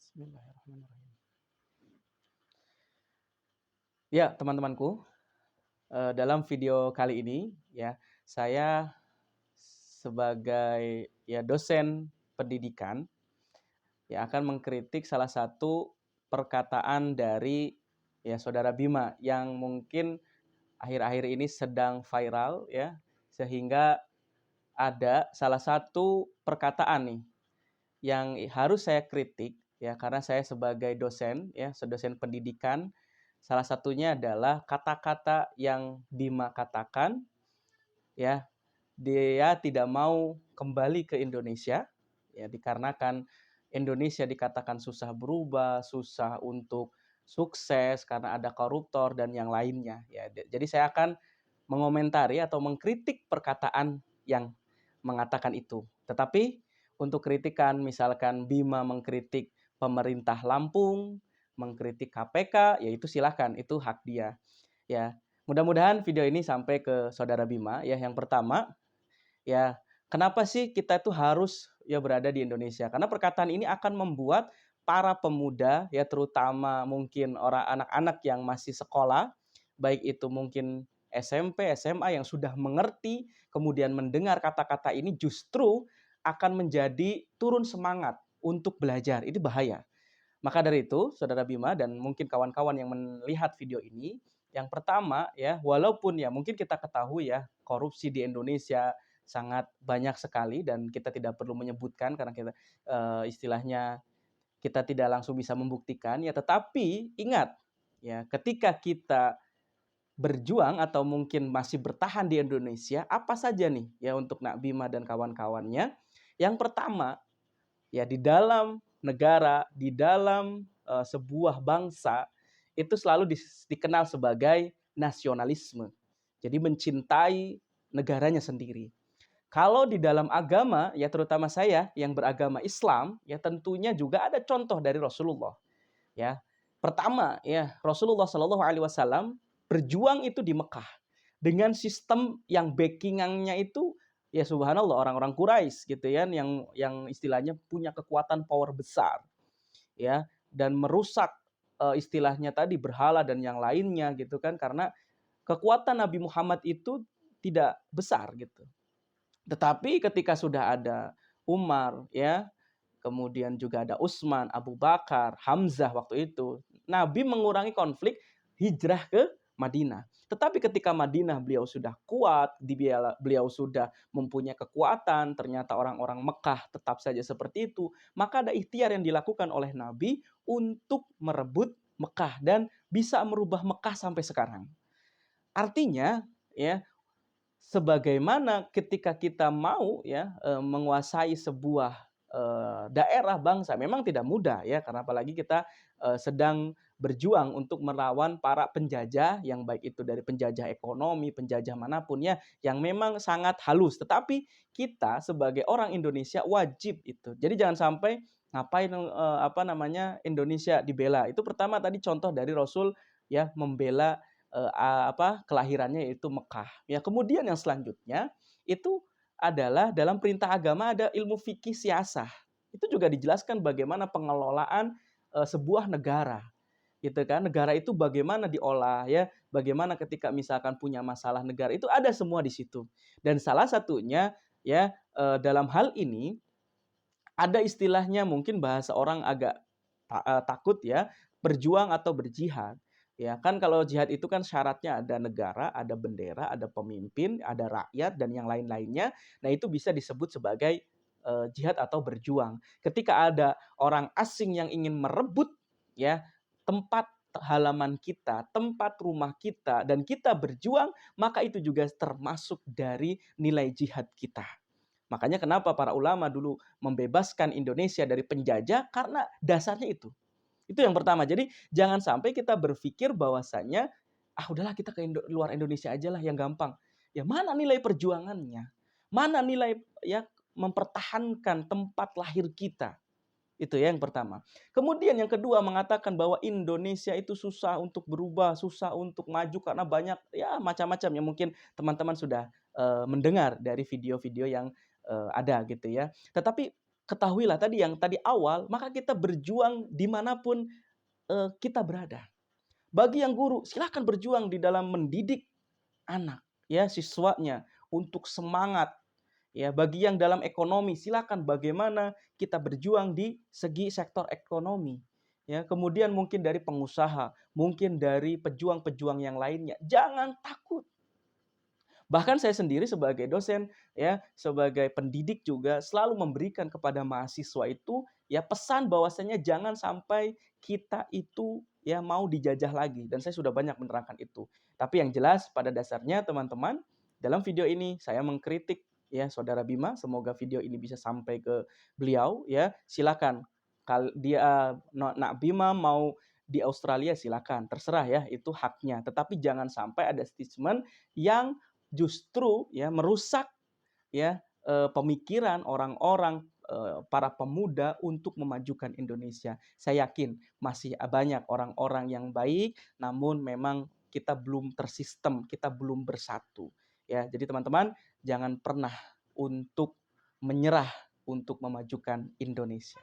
Bismillahirrahmanirrahim. Ya, teman-temanku, dalam video kali ini ya, saya sebagai dosen pendidikan ya akan mengkritik salah satu perkataan dari Saudara Bima yang mungkin akhir-akhir ini sedang viral ya, sehingga ada salah satu perkataan nih yang harus saya kritik ya, karena saya sebagai dosen ya, dosen pendidikan, salah satunya adalah kata-kata yang Bima katakan ya, dia tidak mau kembali ke Indonesia ya, dikarenakan Indonesia dikatakan susah berubah, susah untuk sukses karena ada koruptor dan yang lainnya ya. Jadi saya akan mengomentari atau mengkritik perkataan yang mengatakan itu. Tetapi untuk kritikan misalkan Bima mengkritik pemerintah Lampung, mengkritik KPK, ya itu silakan, itu hak dia. Ya, mudah-mudahan video ini sampai ke Saudara Bima ya. Yang pertama, ya kenapa sih kita itu harus ya berada di Indonesia? Karena perkataan ini akan membuat para pemuda ya, terutama mungkin orang anak-anak yang masih sekolah, baik itu mungkin SMP, SMA yang sudah mengerti, kemudian mendengar kata-kata ini justru akan menjadi turun semangat untuk belajar. Itu bahaya. Maka dari itu, Saudara Bima dan mungkin kawan-kawan yang melihat video ini, yang pertama ya, walaupun ya mungkin kita ketahui ya, korupsi di Indonesia sangat banyak sekali dan kita tidak perlu menyebutkan karena kita istilahnya kita tidak langsung bisa membuktikan ya, tetapi ingat ya, ketika kita berjuang atau mungkin masih bertahan di Indonesia, apa saja nih ya untuk Nak Bima dan kawan-kawannya? Yang pertama, ya di dalam negara, di dalam sebuah bangsa itu selalu dikenal sebagai nasionalisme. Jadi mencintai negaranya sendiri. Kalau di dalam agama, ya terutama saya yang beragama Islam, ya tentunya juga ada contoh dari Rasulullah. Ya, pertama ya Rasulullah Shallallahu Alaihi Wasallam berjuang itu di Mekah dengan sistem yang backingannya itu ya subhanallah orang-orang Quraisy gitu ya, yang istilahnya punya kekuatan power besar ya, dan merusak istilahnya tadi berhala dan yang lainnya gitu kan, karena kekuatan Nabi Muhammad itu tidak besar gitu. Tetapi ketika sudah ada Umar ya, kemudian juga ada Utsman, Abu Bakar, Hamzah waktu itu, Nabi mengurangi konflik, hijrah ke Madinah. Tetapi ketika Madinah beliau sudah kuat, beliau sudah mempunyai kekuatan, ternyata orang-orang Mekah tetap saja seperti itu, maka ada ikhtiar yang dilakukan oleh Nabi untuk merebut Mekah dan bisa merubah Mekah sampai sekarang. Artinya ya, sebagaimana ketika kita mau ya menguasai sebuah daerah bangsa memang tidak mudah ya, karena apalagi kita sedang berjuang untuk melawan para penjajah yang baik itu dari penjajah ekonomi, penjajah manapun ya, yang memang sangat halus. Tetapi kita sebagai orang Indonesia wajib itu. Jadi jangan sampai ngapain Indonesia dibela. Itu pertama tadi contoh dari Rasul ya, membela kelahirannya yaitu Mekah. Ya, kemudian yang selanjutnya itu adalah dalam perintah agama ada ilmu fikih siasah. Itu juga dijelaskan bagaimana pengelolaan sebuah negara. Gitu kan? Negara itu bagaimana diolah ya, bagaimana ketika misalkan punya masalah negara itu ada semua di situ. Dan salah satunya ya dalam hal ini ada istilahnya mungkin bahasa orang agak takut ya, berjuang atau berjihad. Ya kan kalau jihad itu kan syaratnya ada negara, ada bendera, ada pemimpin, ada rakyat dan yang lain-lainnya. Nah, itu bisa disebut sebagai jihad atau berjuang. Ketika ada orang asing yang ingin merebut ya tempat halaman kita, tempat rumah kita dan kita berjuang, maka itu juga termasuk dari nilai jihad kita. Makanya kenapa para ulama dulu membebaskan Indonesia dari penjajah karena dasarnya itu. Itu yang pertama. Jadi jangan sampai kita berpikir bahwasanya udahlah kita ke luar Indonesia aja lah yang gampang. Ya mana nilai perjuangannya? Mana nilai ya mempertahankan tempat lahir kita? Itu ya yang pertama. Kemudian yang kedua mengatakan bahwa Indonesia itu susah untuk berubah, susah untuk maju karena banyak ya macam-macam yang mungkin teman-teman sudah mendengar dari video-video yang ada gitu ya. Tetapi ketahuilah tadi yang tadi awal, maka kita berjuang dimanapun kita berada. Bagi yang guru, silakan berjuang di dalam mendidik anak, ya siswanya untuk semangat. Ya, bagi yang dalam ekonomi, silakan bagaimana kita berjuang di segi sektor ekonomi. Ya, kemudian mungkin dari pengusaha, mungkin dari pejuang-pejuang yang lainnya. Jangan takut. Bahkan saya sendiri sebagai dosen, ya, sebagai pendidik juga selalu memberikan kepada mahasiswa itu ya pesan bahwasanya jangan sampai kita itu ya mau dijajah lagi dan saya sudah banyak menerangkan itu. Tapi yang jelas pada dasarnya teman-teman, dalam video ini saya mengkritik ya Saudara Bima, semoga video ini bisa sampai ke beliau ya. Silakan dia Nak Bima mau di Australia silakan, terserah ya, itu haknya. Tetapi jangan sampai ada statement yang justru ya merusak ya pemikiran orang-orang para pemuda untuk memajukan Indonesia. Saya yakin masih banyak orang-orang yang baik, namun memang kita belum tersistem, kita belum bersatu. Ya, jadi teman-teman jangan pernah untuk menyerah untuk memajukan Indonesia.